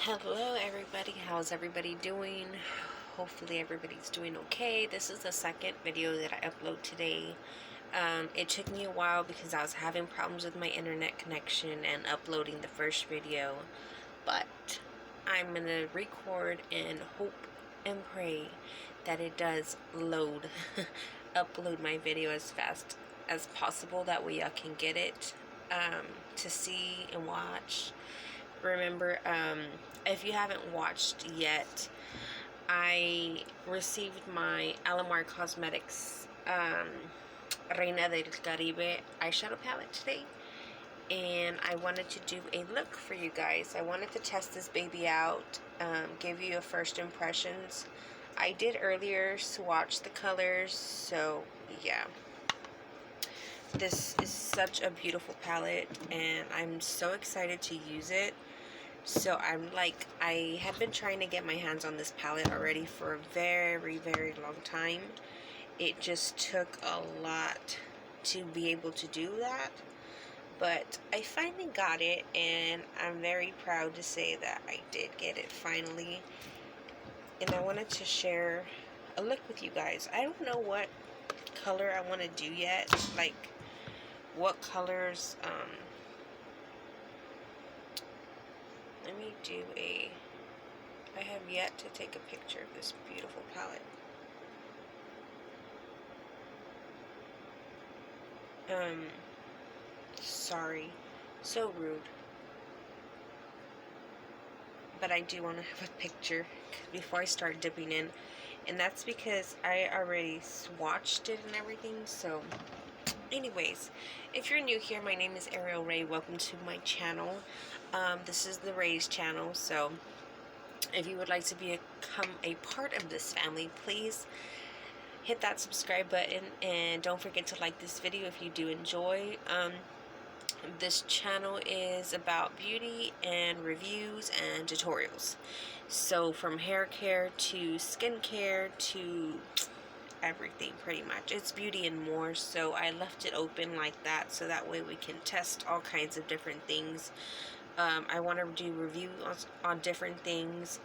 Hello everybody, how's everybody doing? Hopefully everybody's doing okay. This is the second video that I upload today. It took me a while because I was having problems with my internet connection and uploading the first video, but I'm gonna record and hope and pray that it does load upload my video as fast as possible. That way y'all can get it to see and watch. Remember, if you haven't watched yet, I received my Alamar Cosmetics Reina Del Caribe eyeshadow palette today, and I wanted to do a look for you guys. I wanted to test this baby out, give you a first impressions. I did earlier swatch the colors, so yeah. This is such a beautiful palette, and I'm so excited to use it. So I have been trying to get my hands on this palette already for a very, very long time. It just took a lot to be able to do that. But I finally got it, and I'm very proud to say that I did get it finally. And I wanted to share a look with you guys. I don't know what color I want to do yet. Like, what colors, let me do I have yet to take a picture of this beautiful palette. Sorry, so rude. But I do want to have a picture before I start dipping in. And that's because I already swatched it and everything, so anyways, if you're new here, my name is Ariel Ray. Welcome to my channel. This is the Ray's channel, so if you would like to become a part of this family, please hit that subscribe button, and don't forget to like this video if you do enjoy. This channel is about beauty and reviews and tutorials. So from hair care to skincare to everything, pretty much. It's beauty and more, so I left it open like that so that way we can test all kinds of different things. I want to do reviews on different things.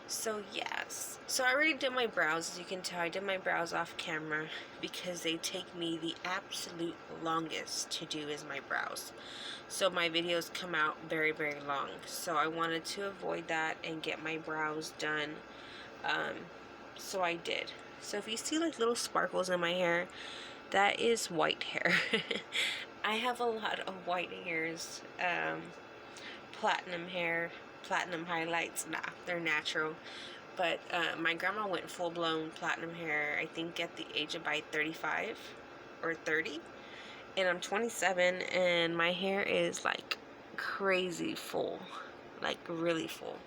So yes, so I already did my brows. As you can tell, I did my brows off camera because they take me the absolute longest to do is my brows. So my videos come out very, very long, so I wanted to avoid that and get my brows done. So I did. So if you see like little sparkles in my hair, that is white hair. I have a lot of white hairs. Platinum hair, platinum highlights, nah, they're natural. But my grandma went full-blown platinum hair, I think at the age of about 35 or 30. And I'm 27, and my hair is like crazy full, like really full.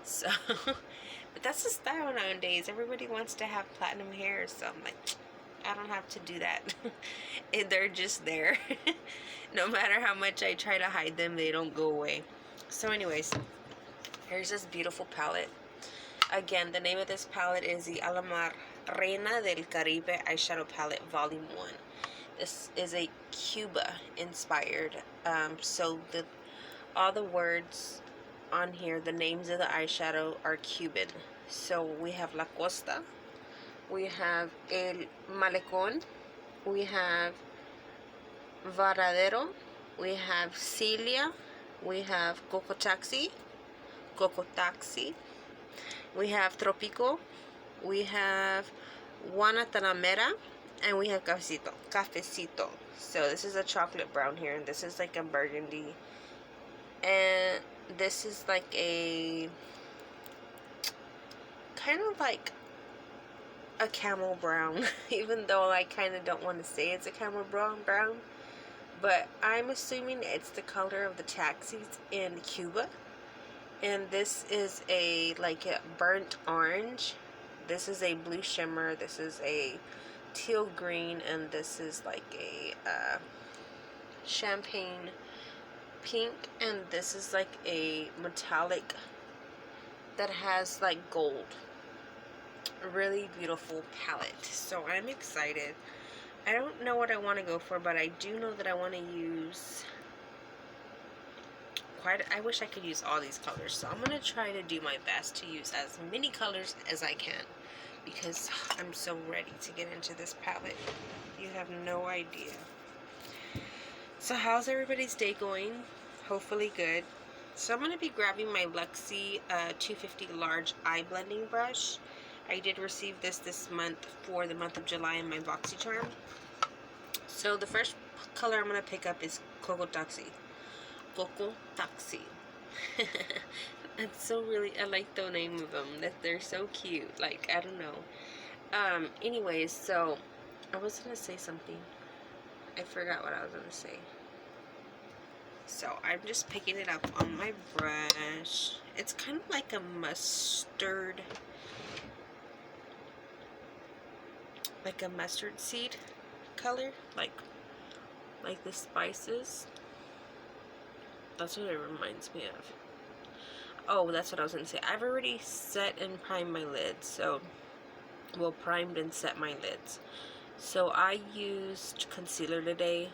So, but that's the style nowadays. Everybody wants to have platinum hair, so I'm like, I don't have to do that. They're just there. No matter how much I try to hide them, they don't go away. So anyways, here's this beautiful palette. Again, the name of this palette is the Alamar Reina del Caribe eyeshadow palette volume 1. This is a Cuba inspired. So all the words on here, the names of the eyeshadow are Cuban. So we have La Costa, we have El Malecón, we have Varadero, we have Celia, we have Coco Taxi, we have Tropico, we have Guantanamera, and we have Cafecito. So this is a chocolate brown here, and this is like a burgundy, and this is like a kind of like a camel brown, even though I kind of don't want to say it's a camel brown, but I'm assuming it's the color of the taxis in Cuba. And this is a like a burnt orange, this is a blue shimmer, this is a teal green, and this is like a champagne pink, and this is like a metallic that has like gold. A really beautiful palette, so I'm excited. I don't know what I want to go for, but I do know that I want to use I wish I could use all these colors. So I'm going to try to do my best to use as many colors as I can. Because I'm so ready to get into this palette. You have no idea. So how's everybody's day going? Hopefully good. So I'm going to be grabbing my Luxie 250 large eye blending brush. I did receive this month for the month of July in my BoxyCharm. So the first color I'm going to pick up is Cocoa Toxie. Cocoa Toxie. That's so really, I like the name of them. That they're so cute. Like, I don't know. Anyways, so I was going to say something. I forgot what I was going to say. So I'm just picking it up on my brush. It's kind of like a mustard, seed color, like the spices. That's what it reminds me of. Oh, that's what I was gonna say. I've already set and primed my lids, so well, primed and set my lids. So I used concealer today.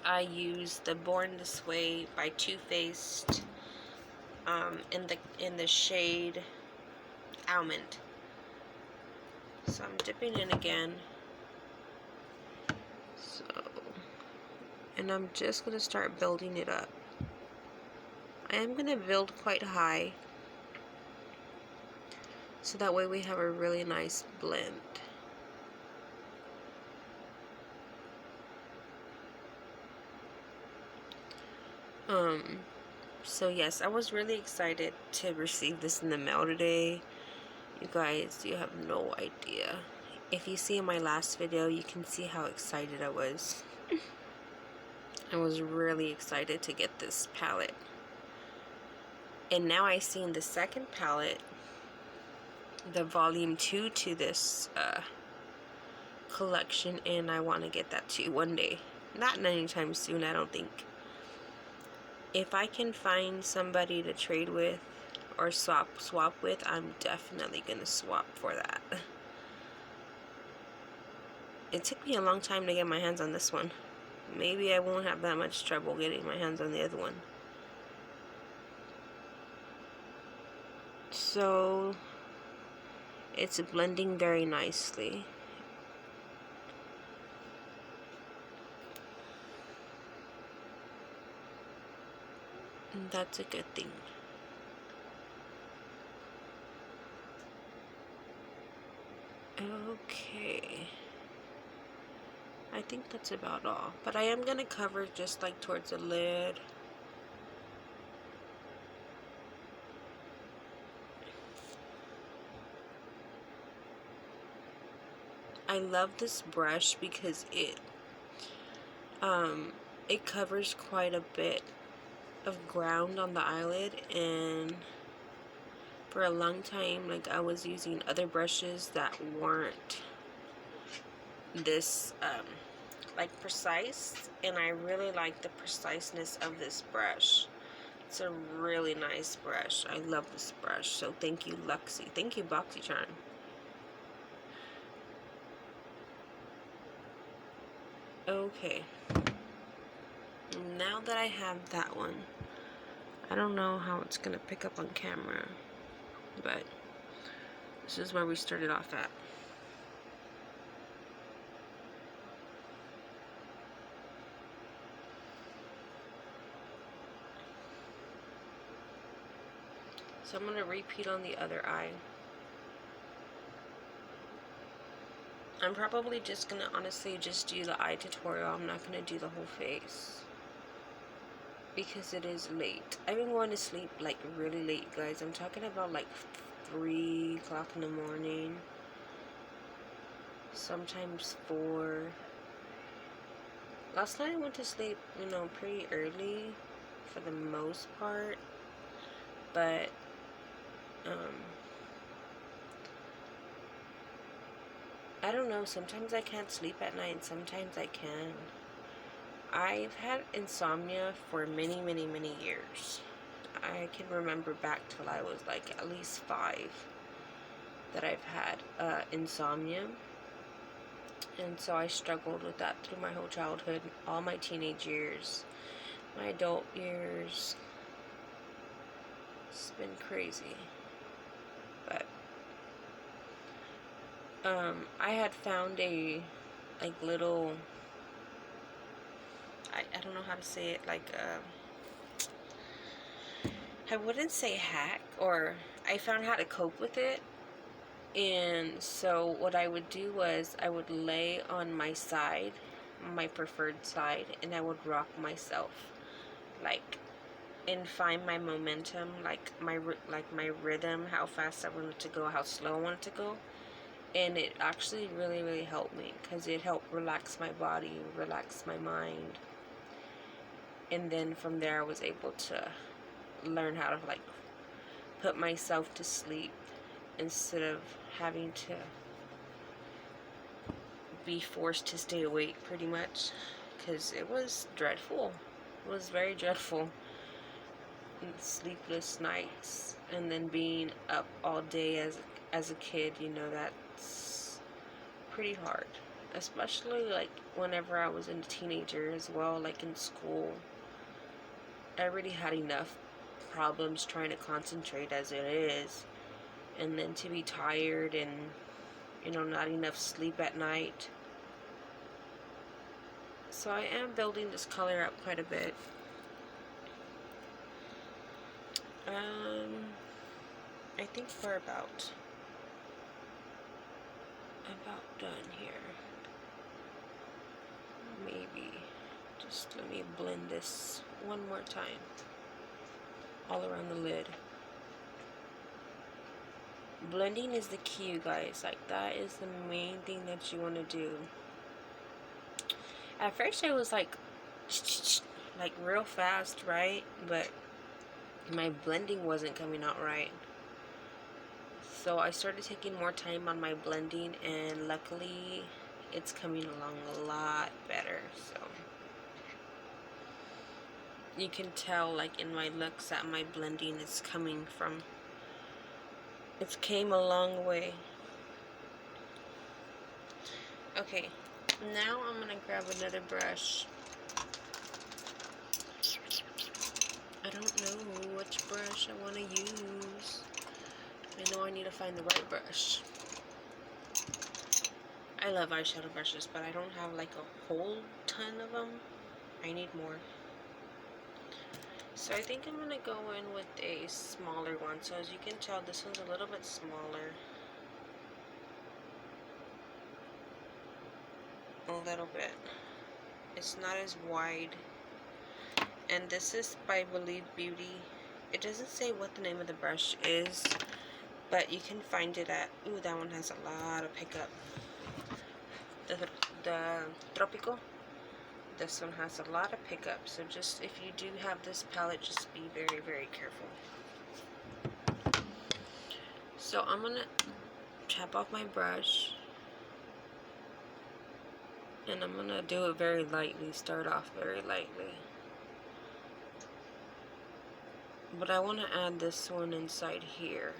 I used the Born This Way by Too Faced in the shade Almond. So I'm dipping in again. So, and I'm just gonna start building it up. I am gonna build quite high, so that way we have a really nice blend. So yes, I was really excited to receive this in the mail today. You guys, you have no idea. If you see in my last video, you can see how excited I was. I was really excited to get this palette. And now I've seen the second palette, the volume 2 to this collection, and I want to get that too one day. Not anytime soon, I don't think. If I can find somebody to trade with or swap with, I'm definitely gonna swap for that. It took me a long time to get my hands on this one. Maybe I won't have that much trouble getting my hands on the other one. So it's blending very nicely. And that's a good thing. Okay. I think that's about all. But I am going to cover just like towards the lid. I love this brush because it covers quite a bit of ground on the eyelid, and for a long time, like, I was using other brushes that weren't this like precise, and I really like the preciseness of this brush. It's a really nice brush. I love this brush. So thank you, Luxie. Thank you, BoxyCharm. Okay. Now that I have that one, I don't know how it's gonna pick up on camera, but this is where we started off at. So I'm gonna repeat on the other eye. I'm probably just gonna honestly just do the eye tutorial. I'm not gonna do the whole face because it is late. I've been going to sleep like really late, guys. I'm talking about like 3 o'clock in the morning, sometimes 4. Last night I went to sleep, you know, pretty early for the most part, but I don't know, sometimes I can't sleep at night, sometimes I can. I've had insomnia for many, many, many years. I can remember back till I was like at least 5 that I've had insomnia. And so I struggled with that through my whole childhood, all my teenage years. My adult years, it's been crazy. But I had found a like little, I don't know how to say it, like I wouldn't say hack, or I found how to cope with it. And so what I would do was I would lay on my side, my preferred side, and I would rock myself, like, and find my momentum, like my rhythm, how fast I wanted to go, how slow I wanted to go. And it actually really helped me, because it helped relax my body, relax my mind. And then from there I was able to learn how to like put myself to sleep instead of having to be forced to stay awake, pretty much, because it was dreadful. It was very dreadful. Sleepless nights, and then being up all day as a kid, you know, that's pretty hard, especially like whenever I was a teenager as well, like in school. I already had enough problems trying to concentrate as it is, and then to be tired and, you know, not enough sleep at night. So I am building this color up quite a bit. I think we're about done here. Maybe just let me blend this one more time all around the lid. Blending is the key, you guys. Like, that is the main thing that you want to do. At first I was like real fast, right? But my blending wasn't coming out right. So I started taking more time on my blending, and luckily it's coming along a lot better. So you can tell, like, in my looks that my blending is coming from, it's came a long way. Okay, now I'm gonna grab another brush. I don't know which brush I want to use. I know I need to find the right brush. I love eyeshadow brushes, but I don't have like a whole ton of them. I need more. So I think I'm going to go in with a smaller one. So as you can tell, this one's a little bit smaller. A little bit. It's not as wide. And this is by Believe Beauty. It doesn't say what the name of the brush is, but you can find it at, ooh, that one has a lot of pickup. The Tropico. This one has a lot of pickup, so just, if you do have this palette, just be very careful. So I'm gonna tap off my brush, and I'm gonna do it very lightly, start off very lightly. But I want to add this one inside here.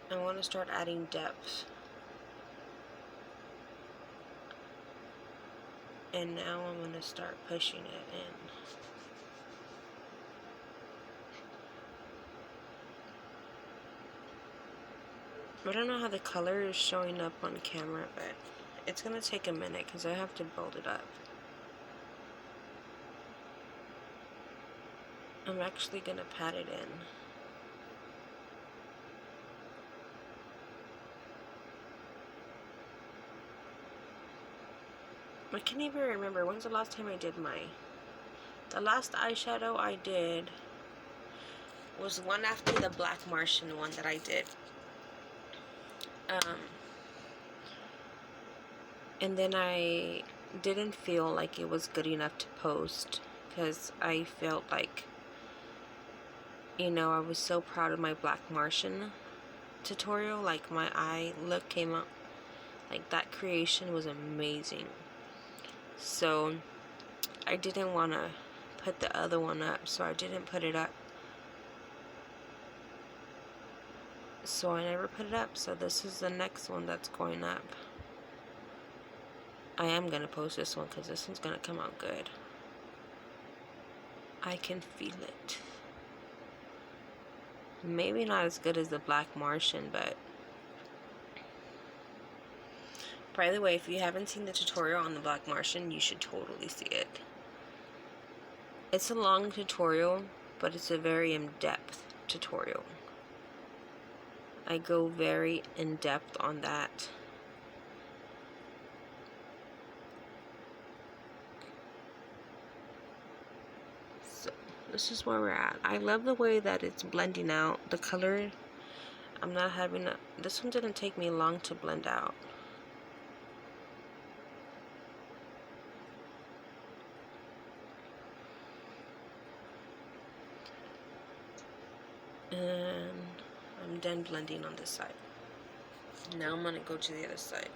I want to start adding depth. And now I'm going to start pushing it in. I don't know how the color is showing up on camera, but it's going to take a minute because I have to build it up. I'm actually going to pat it in. I can't even remember when's the last time I did the last eyeshadow I did was one after the Black Martian one that I did. And then I didn't feel like it was good enough to post, because I felt like, you know, I was so proud of my Black Martian tutorial. Like, my eye look came out, like, that creation was amazing. So I didn't want to put the other one up, so I didn't put it up. So I never put it up. So this is the next one that's going up. I am gonna post this one because this one's gonna come out good. I can feel it. Maybe not as good as the Black Martian, but by the way, if you haven't seen the tutorial on the Black Martian, you should totally see it. It's a long tutorial, but it's a very in-depth tutorial. I go very in-depth on that. So, this is where we're at. I love the way that it's blending out. The color, I'm not having a... This one didn't take me long to blend out. And I'm done blending on this side. Now I'm gonna go to the other side.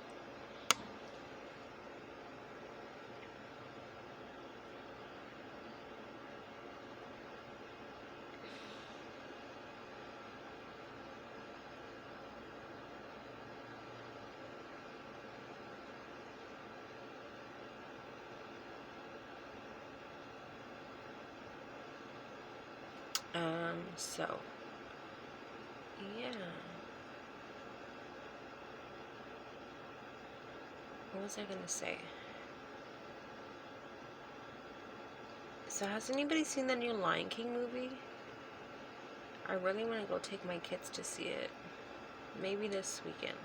So yeah. What was I gonna say? So has anybody seen the new Lion King movie? I really want to go take my kids to see it. Maybe this weekend.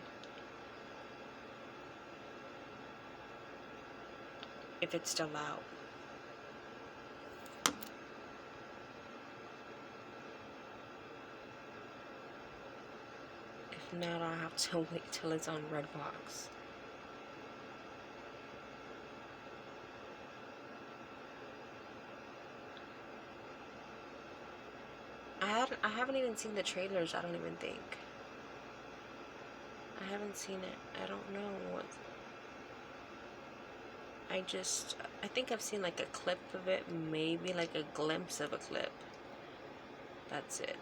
If it's still out. If not, I'll have to wait till it's on Redbox. I haven't even seen the trailers, I don't even think. I haven't seen it. I don't know what... I think I've seen like a clip of it, maybe like a glimpse of a clip. That's it.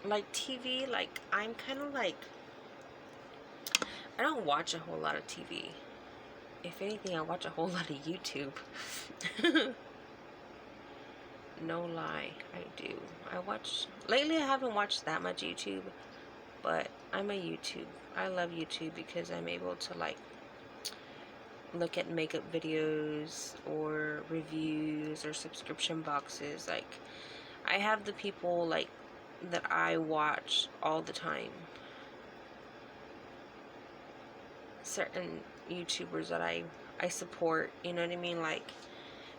Like TV, like I'm kind of like... I don't watch a whole lot of TV. If anything, I watch a whole lot of YouTube. No lie, I do. Lately I haven't watched that much YouTube, but I love YouTube because I'm able to like look at makeup videos or reviews or subscription boxes. Like I have the people like that I watch all the time. Certain YouTubers that I support, you know what I mean? Like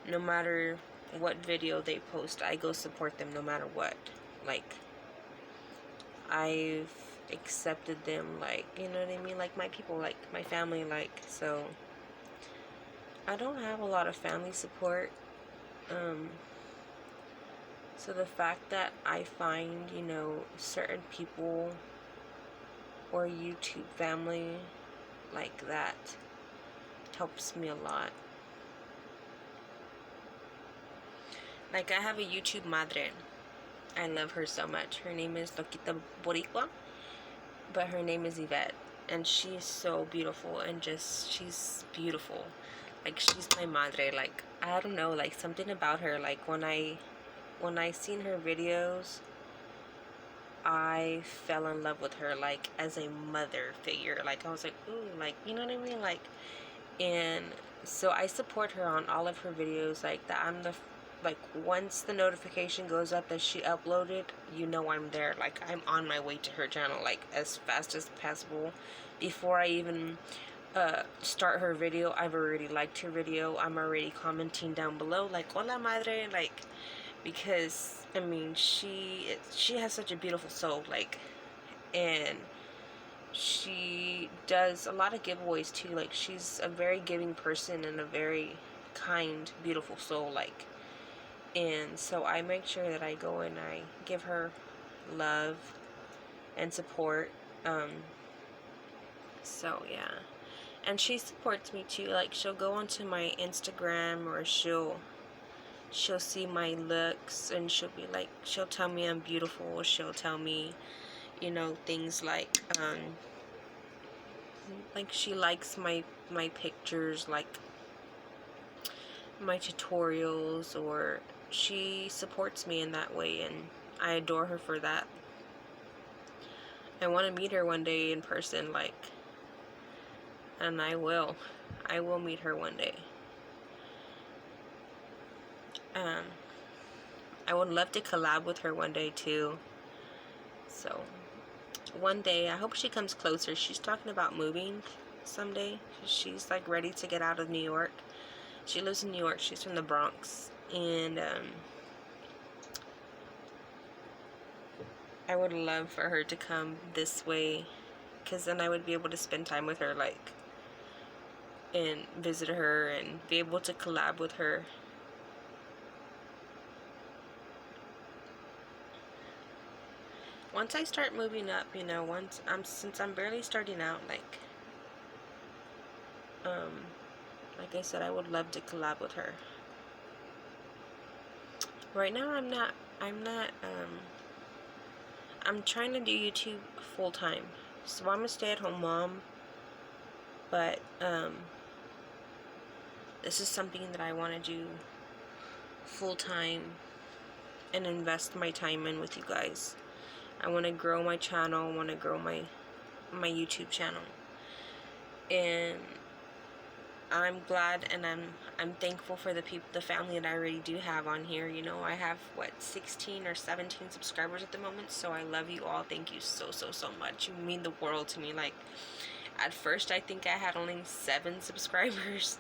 no matter what video they post, I go support them no matter what. Like I've accepted them, like, you know what I mean, like my people, like my family, like, so I don't have a lot of family support. So the fact that I find, you know, certain people or YouTube family like that helps me a lot. Like I have a YouTube madre. I love her so much. Her name is Loquita Boricua, but her name is Yvette, and she's so beautiful, and just she's beautiful. Like she's my madre. Like I don't know, like something about her. Like when I seen her videos, I fell in love with her, like as a mother figure. Like I was like, ooh, like, you know what I mean, like. And so I support her on all of her videos. Like that, like once the notification goes up that she uploaded, you know I'm there. Like I'm on my way to her channel, like as fast as possible. Before I even start her video, I've already liked her video. I'm already commenting down below like hola madre, like, because I mean she has such a beautiful soul, like, and she does a lot of giveaways too. Like she's a very giving person and a very kind, beautiful soul, like. And so I make sure that I go and I give her love and support. So yeah, and she supports me too. Like she'll go onto my Instagram, or she'll see my looks, and she'll be like, she'll tell me I'm beautiful. She'll tell me, you know, things like like she likes my pictures, like my tutorials, or she supports me in that way, and I adore her for that. I want to meet her one day in person, like, and I will meet her one day. I would love to collab with her one day too. So one day, I hope she comes closer. She's talking about moving someday. She's like ready to get out of New York. She lives in New York. She's from the Bronx, and I would love for her to come this way, because then I would be able to spend time with her, like, and visit her and be able to collab with her. Once I start moving up, you know, since I'm barely starting out, like I said, I would love to collab with her. Right now, I'm trying to do YouTube full time. So I'm a stay-at-home mom, but this is something that I want to do full time and invest my time in with you guys. I want to grow my channel. I want to grow my YouTube channel, and I'm glad and I'm thankful for the family that I already do have on here. You know, I have 16 or 17 subscribers at the moment, so I love you all. Thank you so much. You mean the world to me. Like, at first I think I had only 7 subscribers,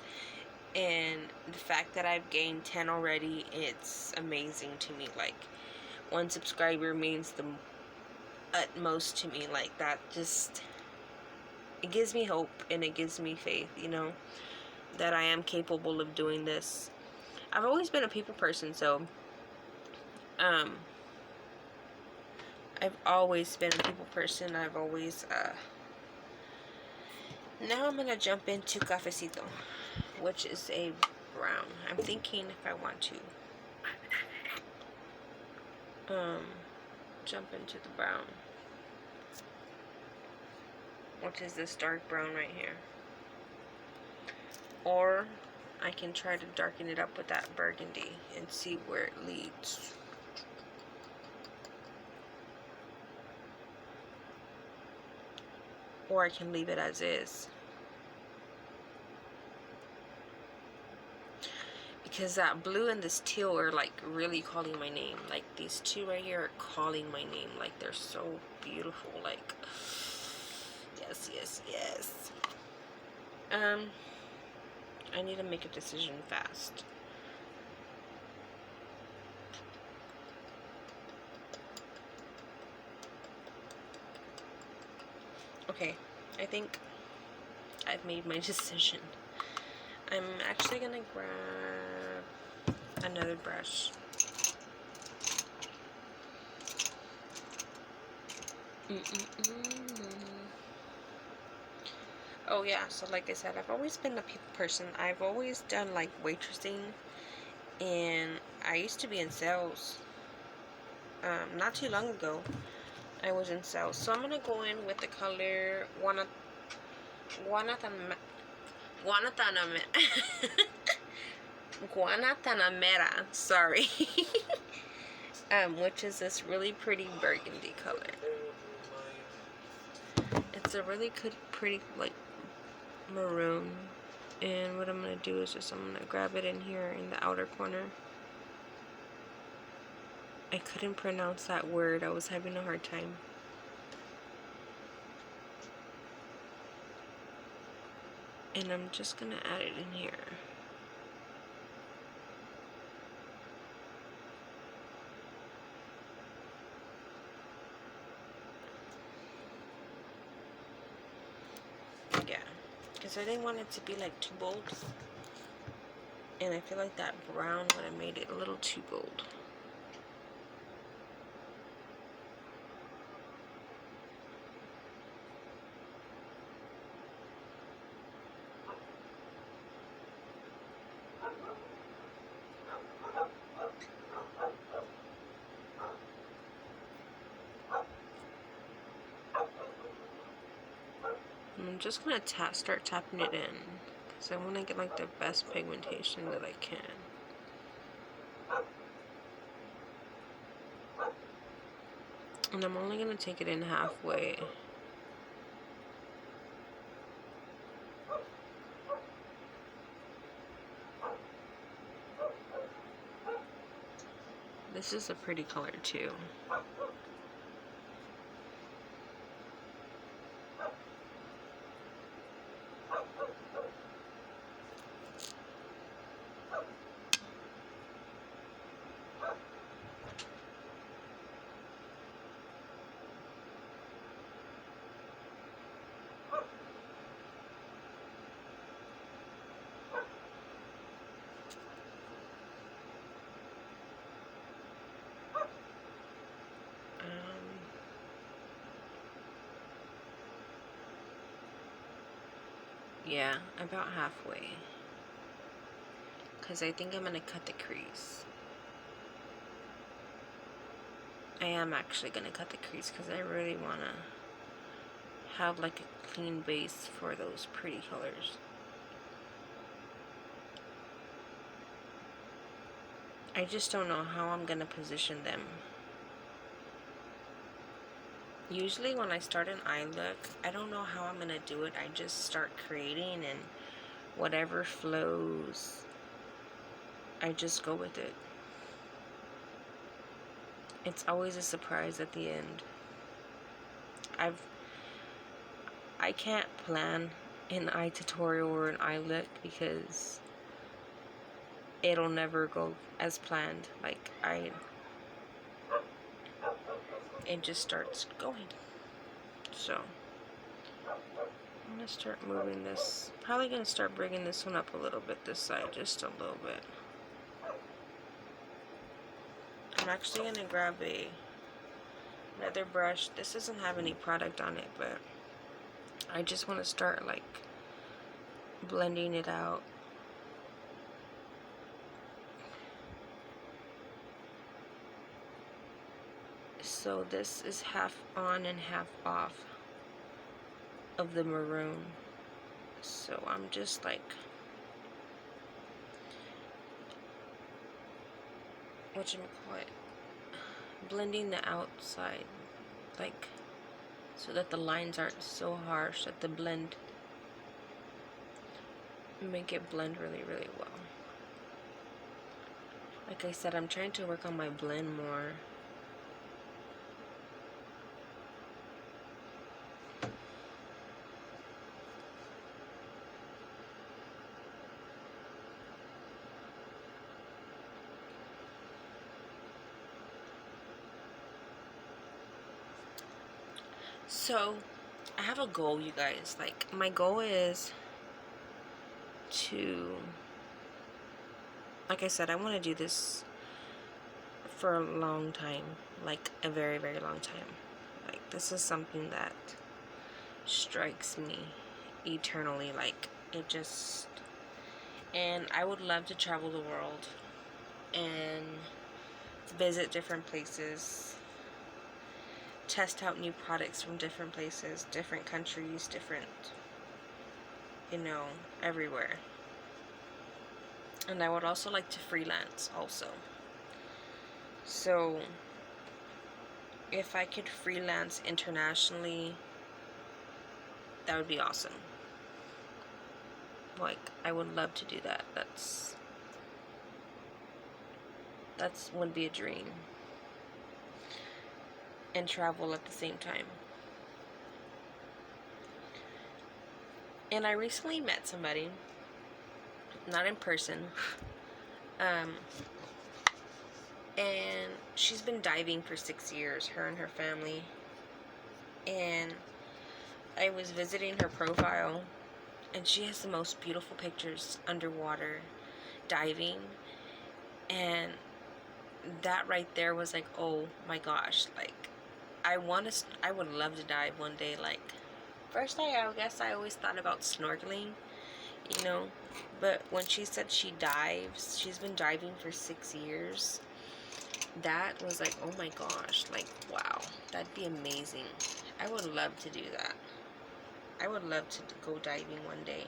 and the fact that I've gained 10 already, it's amazing to me. Like, 1 subscriber means the utmost to me. Like, that just, it gives me hope and it gives me faith, you know, that I am capable of doing this. I've always been a people person, so I've always been a people person. I've always now I'm gonna jump into cafecito, which is a brown. I'm thinking if I want to jump into the brown, which is this dark brown right here, or I can try to darken it up with that burgundy and see where it leads. Or I can leave it as is, because that blue and this teal are like really calling my name. Like, these 2 right here are calling my name. Like, they're so beautiful. Like, yes. I need to make a decision fast. Okay, I think I've made my decision. I'm actually gonna grab another brush. Oh yeah, so like I said, I've always been a people person. I've always done like waitressing, and I used to be in sales. Not too long ago, I was in sales. So I'm gonna go in with the color Guanatanamera, sorry. Which is this really pretty burgundy color. It's a really good, pretty, like, maroon. And what I'm going to do is I'm going to grab it in here in the outer corner. I couldn't pronounce that word. I was having a hard time. And I'm just going to add it in here. Yeah, because I didn't want it to be like too bold, and I feel like that brown would have made it a little too bold. I'm just gonna start tapping it in because I want to get like the best pigmentation that I can. And I'm only gonna take it in halfway. This is a pretty color too. Yeah, about halfway. Because I think I'm going to cut the crease. I am actually going to cut the crease because I really want to have like a clean base for those pretty colors. I just don't know how I'm going to position them. Usually when I start an eye look, I don't know how I'm going to do it. I just start creating and whatever flows, I just go with it. It's always a surprise at the end. I can't plan an eye tutorial or an eye look because it'll never go as planned. Like it just starts going. So I'm gonna start moving this. Probably gonna start bringing this one up a little bit, this side, just a little bit. I'm actually gonna grab another brush. This doesn't have any product on it, but I just want to start like blending it out. So this is half on and half off of the maroon. So I'm just like, whatchamacallit, blending the outside, like, so that the lines aren't so harsh, that the blend, make it blend really, really well. Like I said, I'm trying to work on my blend more. So, I have a goal, you guys. Like, my goal is to, like I said, I want to do this for a long time. Like, a very, very long time. Like, this is something that strikes me eternally. Like, it just, and I would love to travel the world and visit different places, test out new products from different places, different countries, different, you know, everywhere. And I would also like to freelance also. So if I could freelance internationally, that would be awesome. Like, I would love to do that. That's would be a dream. And travel at the same time. And I recently met somebody, not in person, and she's been diving for 6 years, her and her family. And I was visiting her profile, and she has the most beautiful pictures underwater, diving. And that right there was like, oh my gosh, like, I would love to dive one day. Like, first I guess I always thought about snorkeling, you know, but when she said she dives, she's been diving for 6 years, that was like, oh my gosh, like, wow, that'd be amazing. I would love to do that. I would love to go diving one day.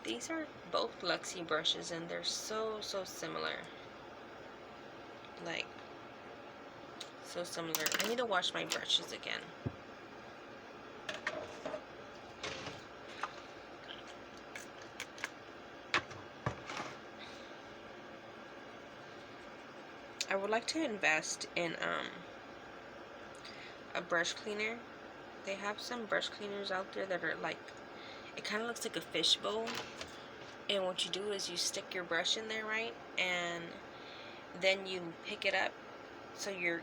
These are both Luxie brushes, and they're so similar. Like, so similar. I need to wash my brushes again. I would like to invest in a brush cleaner. They have some brush cleaners out there that are like, it kind of looks like a fishbowl, and what you do is you stick your brush in there, right, and then you pick it up, so you're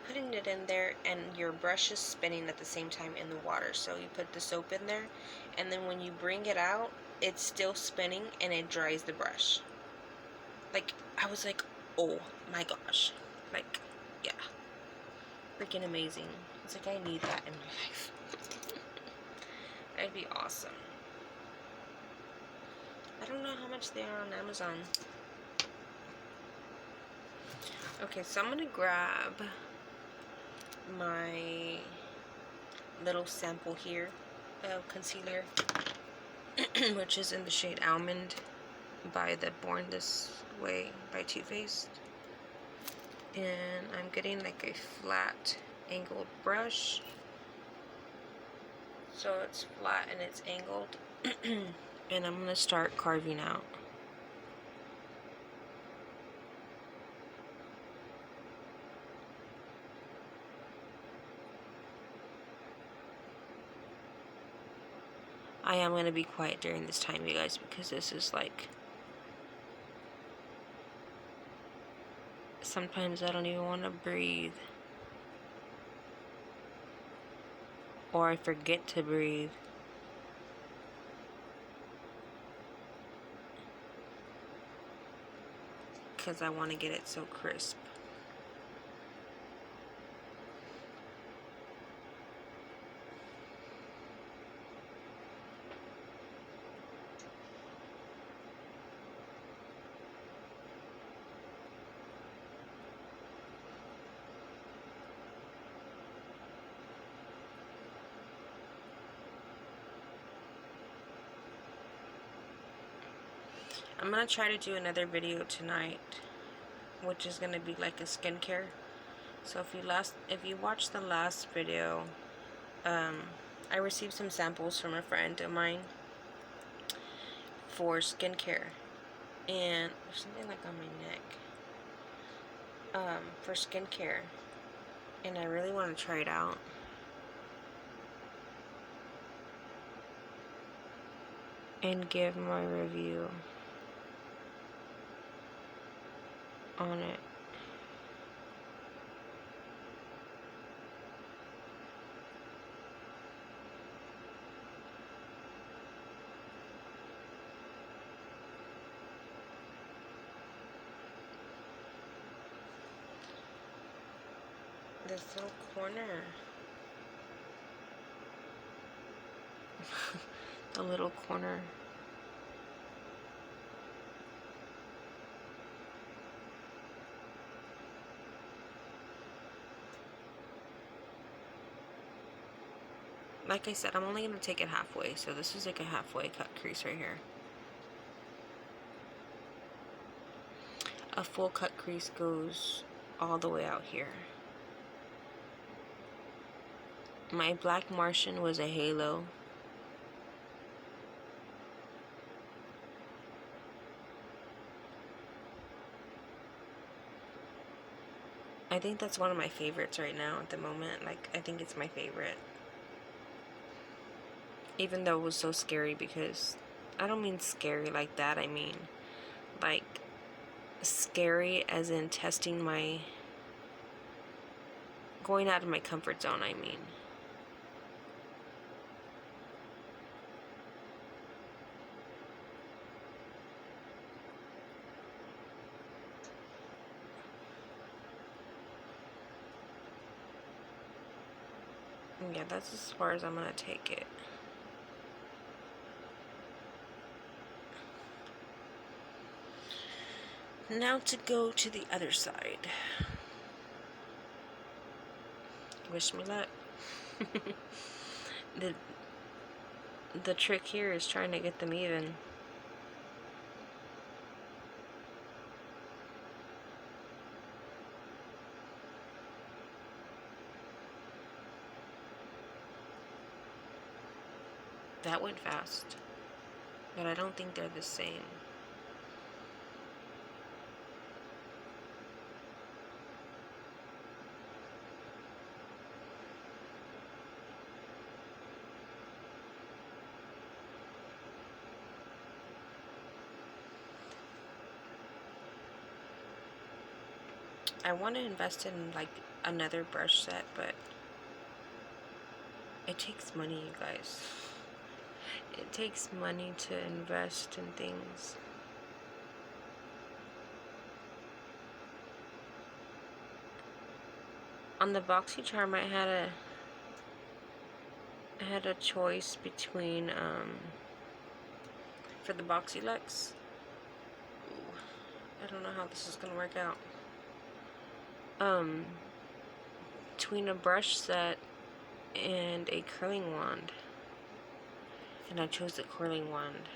putting it in there and your brush is spinning at the same time in the water. So you put the soap in there, and then when you bring it out, it's still spinning and it dries the brush. Like, I was like, oh my gosh, like, yeah, freaking amazing. It's like, I need that in my life. That'd be awesome. I don't know how much they are on Amazon. Okay, so I'm gonna grab my little sample here of concealer, which is in the shade Almond by the Born This Way by Too Faced. And I'm getting like a flat angled brush, so it's flat and it's angled. And I'm gonna start carving out. I am gonna be quiet during this time, you guys, because this is like, sometimes I don't even want to breathe, or I forget to breathe. Because I want to get it so crisp. I'm going to try to do another video tonight, which is going to be like a skincare. So if you watched the last video, I received some samples from a friend of mine for skincare, and there's something like on my neck, for skincare, and I really want to try it out. And give my review on it. This little corner. The little corner. Like I said, I'm only going to take it halfway, so this is like a halfway cut crease right here. A full cut crease goes all the way out here. My Black Martian was a halo. I think that's one of my favorites right now at the moment. Like, I think it's my favorite. Even though it was so scary, because I don't mean scary like that. I mean like scary as in testing my, going out of my comfort zone, I mean. Yeah, that's as far as I'm gonna take it. Now to go to the other side. Wish me luck. the the trick here is trying to get them even. That went fast, but I don't think they're the same. I want to invest in like another brush set, but it takes money, you guys. It takes money to invest in things. On the BoxyCharm, I had a choice between for the BoxyLux. I don't know how this is gonna work out. Between a brush set and a curling wand, and I chose the curling wand.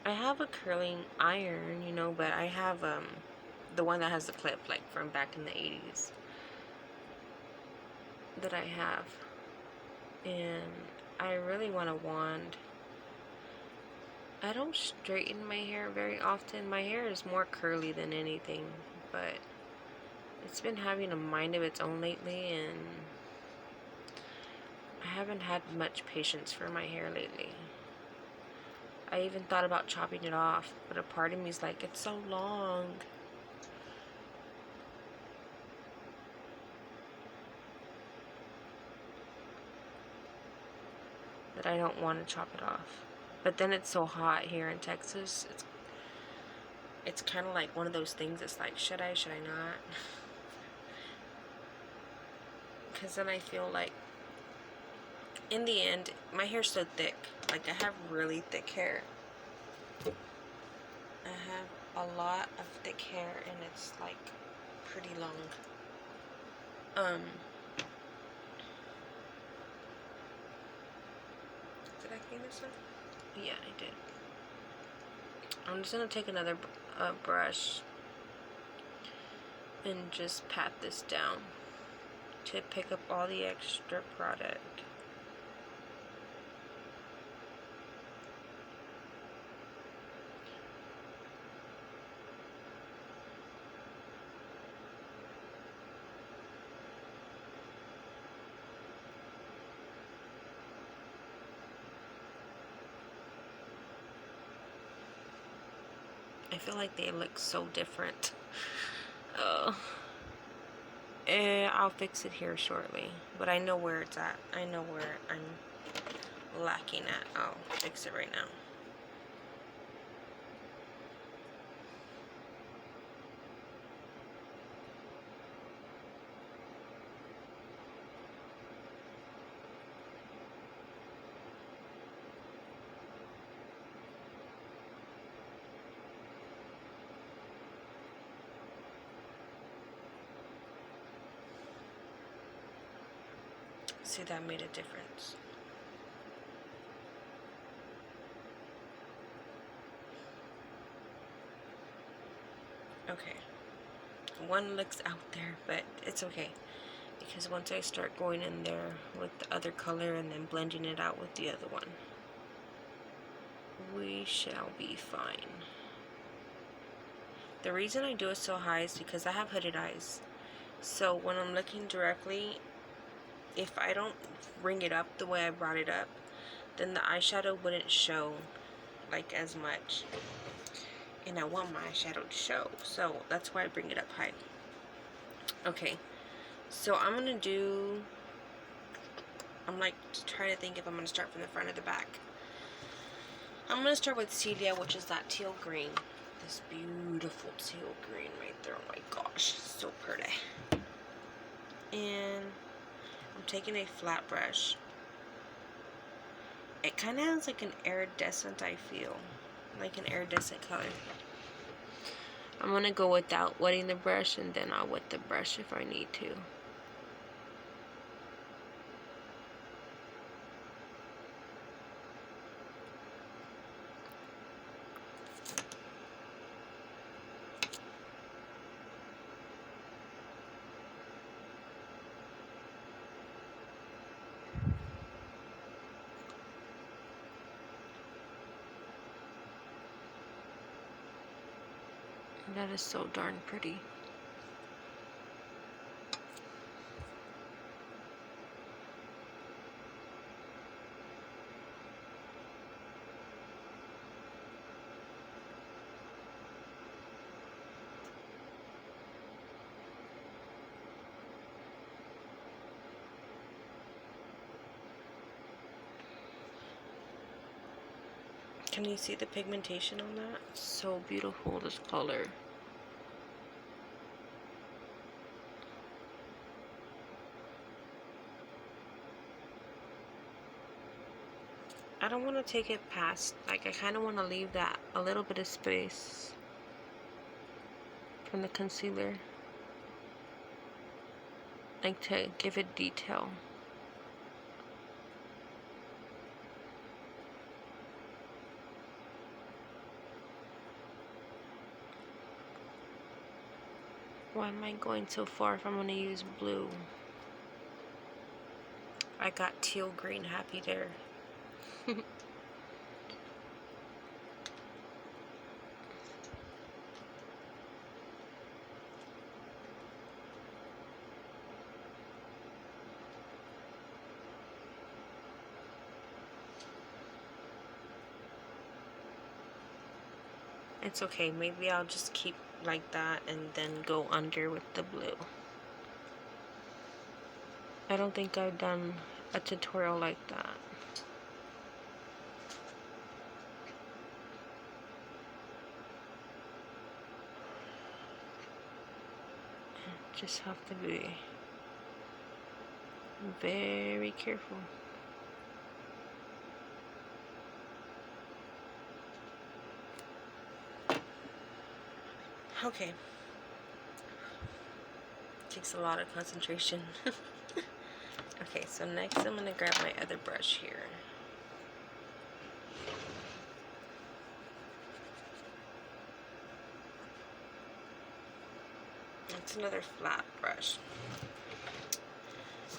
I have a curling iron, you know, but I have the one that has the clip, like from back in the 80s, that I have, and I really want a wand. I don't straighten my hair very often. My hair is more curly than anything, but it's been having a mind of its own lately, and I haven't had much patience for my hair lately. I even thought about chopping it off, but a part of me is like, it's so long. That I don't want to chop it off. But then it's so hot here in Texas. It's kind of like one of those things. It's like, should I not? Because then I feel like, in the end, my hair's so thick. Like, I have really thick hair. I have a lot of thick hair, and it's like pretty long. Did I clean this one? Yeah, I did. I'm just gonna take another brush and just pat this down to pick up all the extra product. I feel like they look so different. I'll fix it here shortly, but I know where it's at. I know where I'm lacking at. I'll fix it right now. See, that made a difference. Okay. One looks out there, but it's okay. Because once I start going in there with the other color and then blending it out with the other one, we shall be fine. The reason I do it so high is because I have hooded eyes. So when I'm looking directly, if I don't bring it up the way I brought it up, then the eyeshadow wouldn't show like as much. And I want my eyeshadow to show, so that's why I bring it up high. Okay, so I'm like trying to think if I'm gonna start from the front or the back. I'm gonna start with Celia, which is that teal green. This beautiful teal green right there. Oh my gosh, so pretty. And I'm taking a flat brush. It kind of has like an iridescent, I feel. Like an iridescent color. I'm going to go without wetting the brush, and then I'll wet the brush if I need to. That is so darn pretty. Can you see the pigmentation on that? So beautiful, this color. I don't want to take it past, like I kind of want to leave that a little bit of space from the concealer, like to give it detail. Why am I going so far if I'm going to use blue? I got teal green happy there. It's okay, maybe I'll just keep like that and then go under with the blue. I don't think I've done a tutorial like that. Just have to be very careful. Okay. Takes a lot of concentration. Okay, so next I'm going to grab my other brush here. It's another flat brush.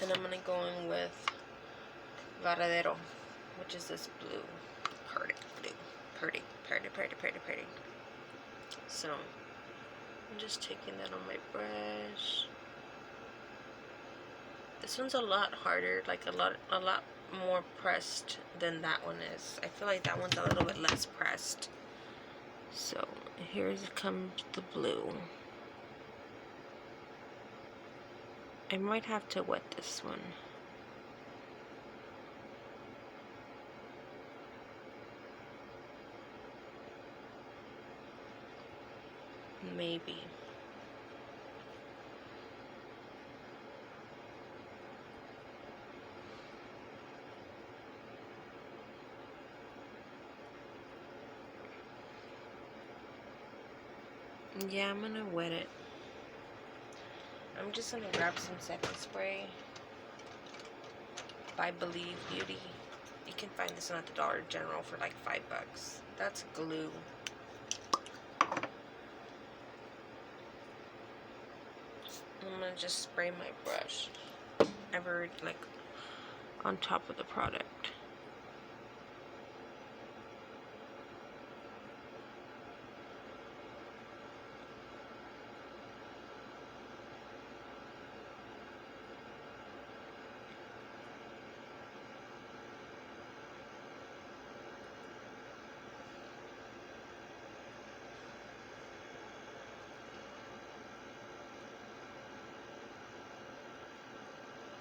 And I'm going to go in with Varadero, which is this blue. Pretty. So, I'm just taking that on my brush. This one's a lot harder, like a lot more pressed than that one is. I feel like that one's a little bit less pressed. So, here comes the blue. I might have to wet this one. Maybe. Yeah, I'm gonna wet it. I'm just gonna grab some setting spray by Believe Beauty. You can find this one at the Dollar General for like $5. That's glue. I'm gonna just spray my brush ever like on top of the product.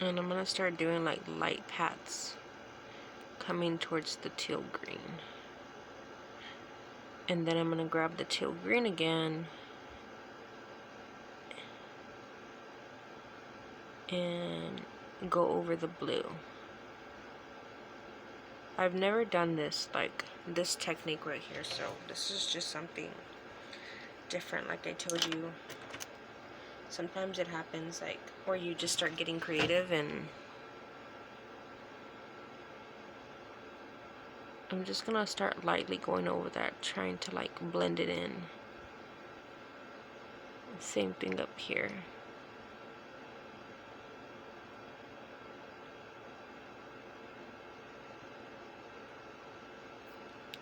And I'm gonna start doing like light pats coming towards the teal green. And then I'm gonna grab the teal green again and go over the blue. I've never done this, like this technique right here, so this is just something different. Like I told you, sometimes it happens like where you just start getting creative, and I'm just gonna start lightly going over that, trying to like blend it in. Same thing up here.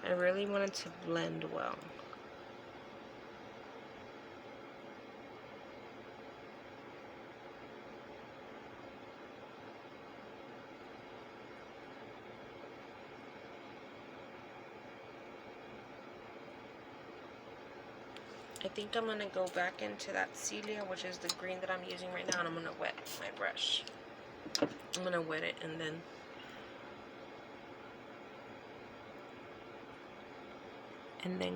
I really want it to blend well. I think I'm going to go back into that Celia, which is the green that I'm using right now, and I'm going to wet my brush. I'm going to wet it and then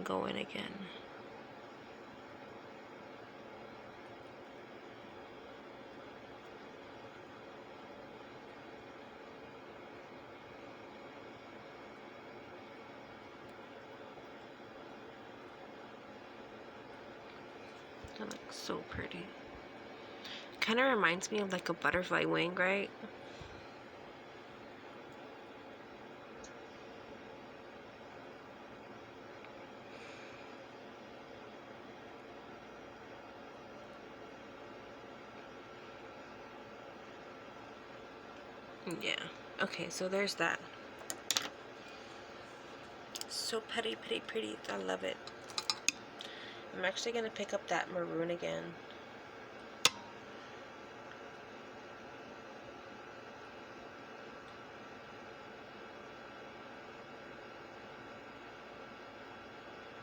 go in again. That looks so pretty. Kind of reminds me of like a butterfly wing, right? Yeah. Okay, so there's that. So pretty, pretty, pretty. I love it. I'm actually going to pick up that maroon again.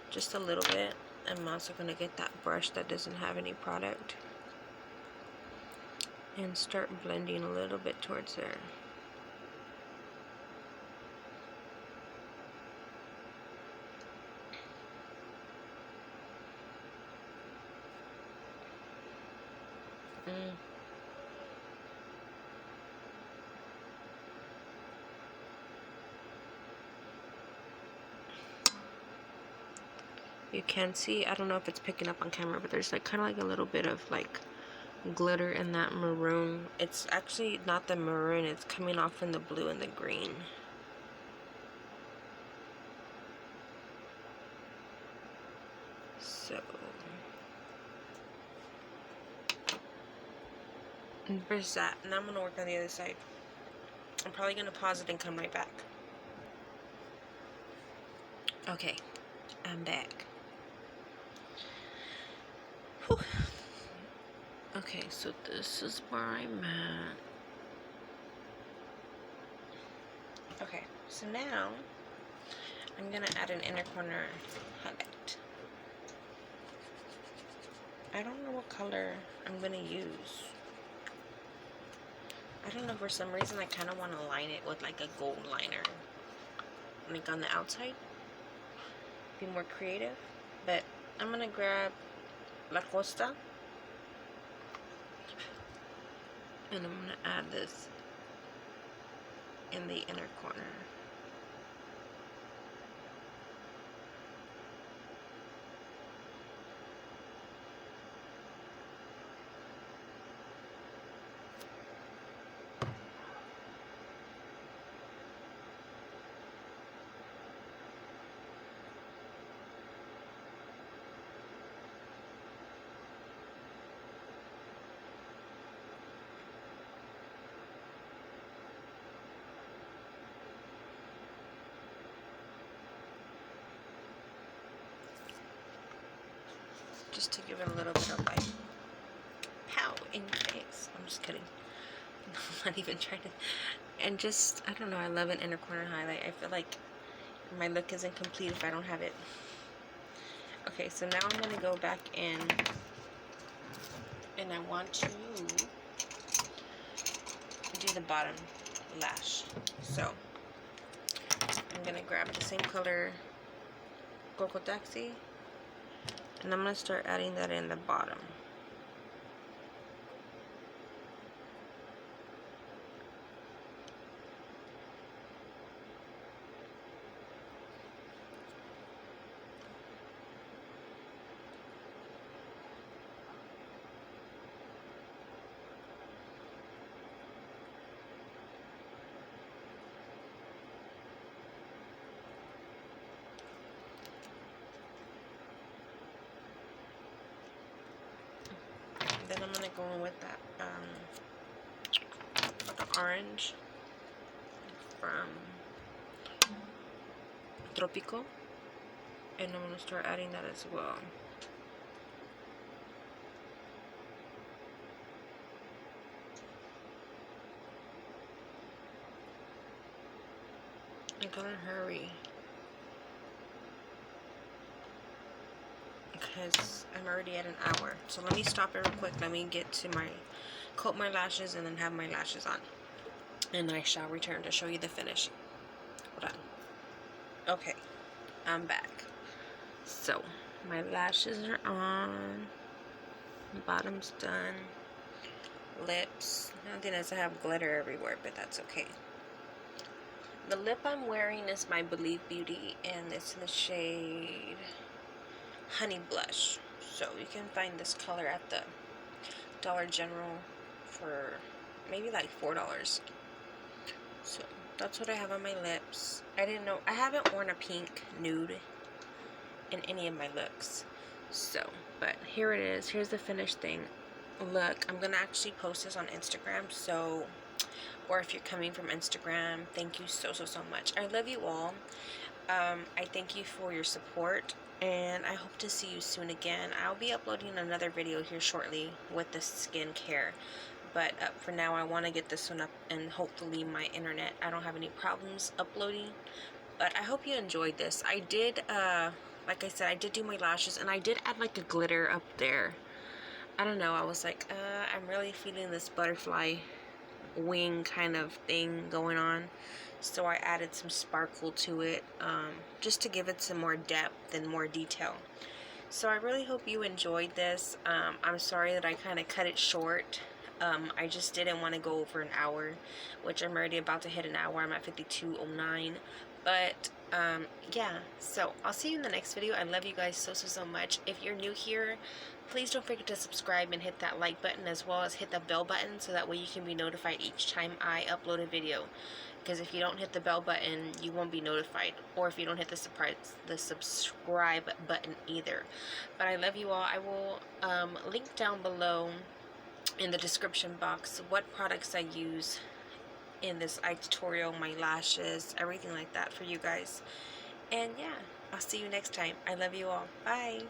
Just a little bit. I'm also going to get that brush that doesn't have any product and start blending a little bit towards there. You can see, I don't know if it's picking up on camera, but there's like kind of like a little bit of like glitter in that maroon. It's actually not the maroon, it's coming off in the blue and the green. So there's that. Now I'm gonna work on the other side. I'm probably gonna pause it and come right back. Okay, I'm back. Whew. Okay, so this is where I'm at. Okay, so now I'm gonna add an inner corner highlight. I don't know what color I'm gonna use. I don't know, for some reason I kind of want to line it with like a gold liner, like on the outside, be more creative. But I'm gonna grab La Costa and I'm gonna add this in the inner corner. Just to give it a little bit of like pow in your face. I'm just kidding. I'm not even trying to. And just, I don't know, I love an inner corner highlight. I feel like my look isn't complete if I don't have it. Okay, so now I'm going to go back in and I want to do the bottom lash. So I'm going to grab the same color Cocoa Taxi and I'm going to start adding that in the bottom. Then I'm going to go in with that the orange from Tropico, and I'm going to start adding that as well. I'm going to hurry because I'm already at an hour. So let me stop it real quick. Let me get to my, coat my lashes and then have my lashes on. And I shall return to show you the finish. Hold on. Okay, I'm back. So, my lashes are on. Bottom's done. Lips. The only thing is I have glitter everywhere, but that's okay. The lip I'm wearing is my Believe Beauty, and it's in the shade Honey Blush. So you can find this color at the Dollar General for maybe like $4. So that's what I have on my lips. I didn't know, I haven't worn a pink nude in any of my looks. So, but here it is. Here's the finished thing. Look, I'm gonna actually post this on Instagram, so, or if you're coming from Instagram, thank you so much. I love you all. I thank you for your support, and I hope to see you soon again. I'll be uploading another video here shortly with the skincare, but for now I want to get this one up, and hopefully my internet, I don't have any problems uploading. But I hope you enjoyed this. I did, like I said, I did do my lashes, and I did add like a glitter up there. I don't know, I was like, I'm really feeling this butterfly wing kind of thing going on. So I added some sparkle to it, just to give it some more depth and more detail. So I really hope you enjoyed this. I'm sorry that I kind of cut it short. I just didn't want to go over an hour, which I'm already about to hit an hour. I'm at 52:09. But yeah, so I'll see you in the next video. I love you guys so much. If you're new here, please don't forget to subscribe and hit that like button, as well as hit the bell button, so that way you can be notified each time I upload a video. Because if you don't hit the bell button, you won't be notified, or if you don't hit the subscribe button either. But I love you all. I will link down below in the description box what products I use in this eye tutorial, my lashes, everything like that for you guys. And yeah, I'll see you next time. I love you all. Bye.